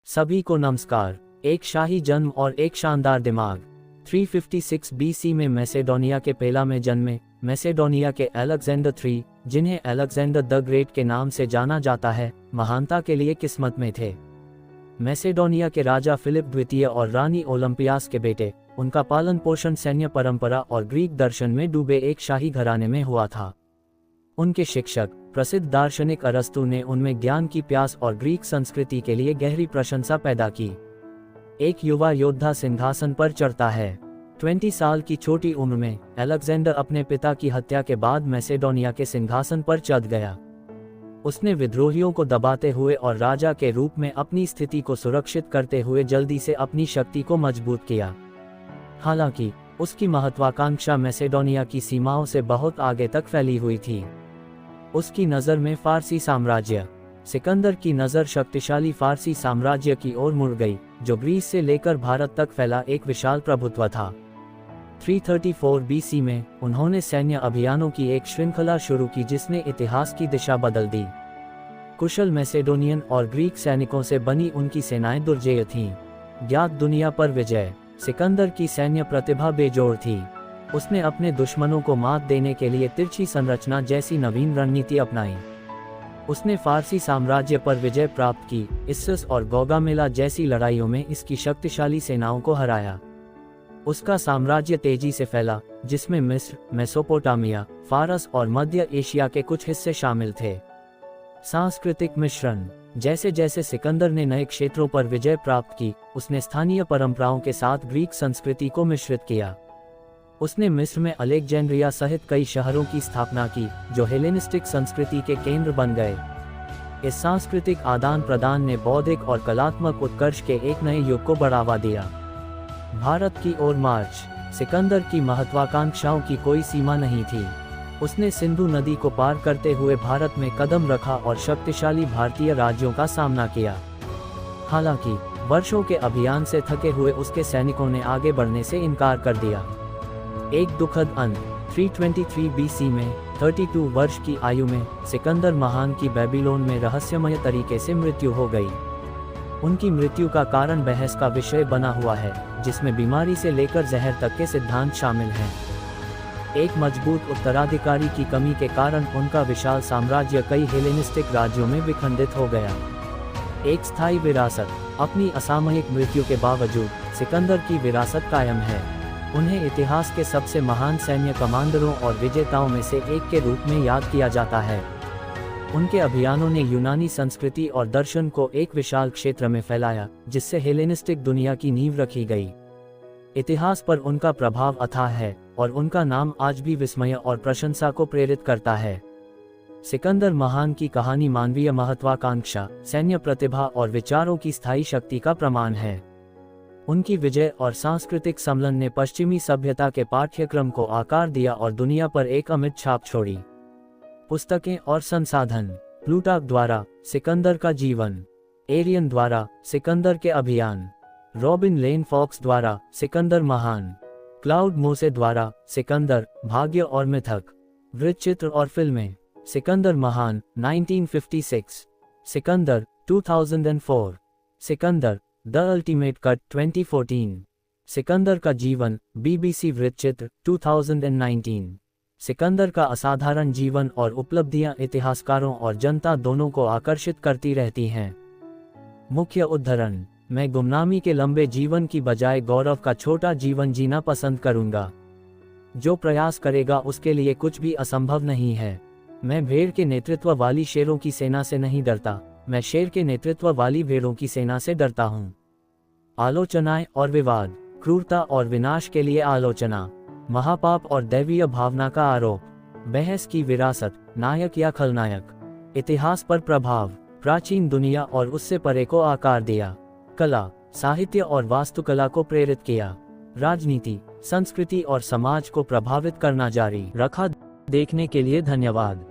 सभी को नमस्कार। एक शाही जन्म और एक शानदार दिमाग। 356 बीसी में मैसेडोनिया के पेला में जन्मे मैसेडोनिया के अलेक्जेंडर III, जिन्हें अलेक्जेंडर द ग्रेट के नाम से जाना जाता है, महानता के लिए किस्मत में थे। मैसेडोनिया के राजा फिलिप द्वितीय और रानी ओलंपियास के बेटे, उनका पालन पोषण सैन्य परंपरा और ग्रीक दर्शन में डूबे एक शाही घराने में हुआ था। उनके शिक्षक, प्रसिद्ध दार्शनिक अरस्तु ने उनमें ज्ञान की प्यास और ग्रीक संस्कृति के लिए गहरी प्रशंसा पैदा की। एक युवा योद्धा सिंहासन पर चढ़ता है। 20 साल की छोटी उम्र में अलेक्जेंडर अपने पिता की हत्या के बाद मैसेडोनिया के सिंहासन पर चढ़ गया। उसने विद्रोहियों को दबाते हुए और राजा के रूप में अपनी स्थिति को सुरक्षित करते हुए जल्दी से अपनी शक्ति को मजबूत किया। हालांकि उसकी महत्वाकांक्षा मैसेडोनिया की सीमाओं से बहुत आगे तक फैली हुई थी। उसकी नज़र में फारसी साम्राज्य, सिकंदर की नज़र शक्तिशाली फारसी साम्राज्य की ओर मुड़ गई, जो ग्रीस से लेकर भारत तक फैला एक विशाल प्रभुत्व था। 334 बीसी में उन्होंने सैन्य अभियानों की एक श्रृंखला शुरू की जिसने इतिहास की दिशा बदल दी। कुशल मैसेडोनियन और ग्रीक सैनिकों से बनी उनकी सेनाएं दुर्जेय थीं। ज्ञात दुनिया पर विजय। सिकंदर की सैन्य प्रतिभा बेजोड़ थी। उसने अपने दुश्मनों को मात देने के लिए तिरछी संरचना जैसी नवीन रणनीति अपनाई। उसने फारसी साम्राज्य पर विजय प्राप्त की, इस्सस और गौगामेला जैसी लड़ाइयों में इसकी शक्तिशाली सेनाओं को हराया। उसका साम्राज्य तेजी से फैला, जिसमें मिस्र, मेसोपोटामिया, फारस और मध्य एशिया के कुछ हिस्से शामिल थे। सांस्कृतिक मिश्रण। जैसे जैसे सिकंदर ने नए क्षेत्रों पर विजय प्राप्त की, उसने स्थानीय परंपराओं के साथ ग्रीक संस्कृति को मिश्रित किया। उसने मिस्र में अलेक्जेंड्रिया सहित कई शहरों की स्थापना की, जो हेलेनिस्टिक संस्कृति के केंद्र बन गए। इस सांस्कृतिक आदान प्रदान ने बौद्धिक और कलात्मक उत्कर्ष के एक नए युग को बढ़ावा दिया। भारत की ओर मार्च। सिकंदर की महत्वाकांक्षाओं की कोई सीमा नहीं थी। उसने सिंधु नदी को पार करते हुए भारत में कदम रखा और शक्तिशाली भारतीय राज्यों का सामना किया। हालांकि वर्षों के अभियान से थके हुए उसके सैनिकों ने आगे बढ़ने से इनकार कर दिया। एक दुखद अंत। 323 बीसी में 32 वर्ष की आयु में सिकंदर महान की बेबीलोन में रहस्यमय तरीके से मृत्यु हो गई। उनकी मृत्यु का कारण बहस का विषय बना हुआ है, जिसमें बीमारी से लेकर जहर तक के सिद्धांत शामिल हैं। एक मजबूत उत्तराधिकारी की कमी के कारण उनका विशाल साम्राज्य कई हेलेनिस्टिक राज्यों में विखंडित हो गया। एक स्थायी विरासत। अपनी असामयिक मृत्यु के बावजूद सिकंदर की विरासत कायम है। उन्हें इतिहास के सबसे महान सैन्य कमांडरों और विजेताओं में से एक के रूप में याद किया जाता है। उनके अभियानों ने यूनानी संस्कृति और दर्शन को एक विशाल क्षेत्र में फैलाया, जिससे हेलेनिस्टिक दुनिया की नींव रखी गई। इतिहास पर उनका प्रभाव अथाह है और उनका नाम आज भी विस्मय और प्रशंसा को प्रेरित करता है। सिकंदर महान की कहानी मानवीय महत्वाकांक्षा, सैन्य प्रतिभा और विचारों की स्थायी शक्ति का प्रमाण है। उनकी विजय और सांस्कृतिक सम्मेलन ने पश्चिमी सभ्यता के पाठ्यक्रम को आकार दिया और दुनिया पर एक अमिट छाप छोड़ी। पुस्तकें और संसाधन। प्लूटार्क द्वारा सिकंदर का जीवन। एरियन द्वारा सिकंदर के अभियान। रॉबिन लेन फॉक्स द्वारा सिकंदर महान। क्लाउड मोसे द्वारा सिकंदर, भाग्य और मिथक। वृत्तचित्र और फिल्में। सिकंदर महान 1956, Sikandar 2004, Sikandar the ultimate cut 2014, Sikandar का जीवन BBC वृत्तचित्र 2019। सिकंदर का असाधारण जीवन और उपलब्धियां इतिहासकारों और जनता दोनों को आकर्षित करती रहती हैं। मुख्य उद्धरण। मैं गुमनामी के लंबे जीवन की बजाय गौरव का छोटा जीवन जीना पसंद करूंगा। जो प्रयास करेगा उसके लिए कुछ भी असंभव नहीं है। मैं भेड़ के नेतृत्व वाली शेरों की सेना से नहीं डरता, मैं शेर के नेतृत्व वाली भेड़ों की सेना से डरता हूँ। आलोचनाएं और विवाद। क्रूरता और विनाश के लिए आलोचना। महापाप और दैवीय भावना का आरोप। बहस की विरासत, नायक या खलनायक। इतिहास पर प्रभाव। प्राचीन दुनिया और उससे परे को आकार दिया। कला, साहित्य और वास्तुकला को प्रेरित किया। राजनीति, संस्कृति और समाज को प्रभावित करना जारी रखा। देखने के लिए धन्यवाद।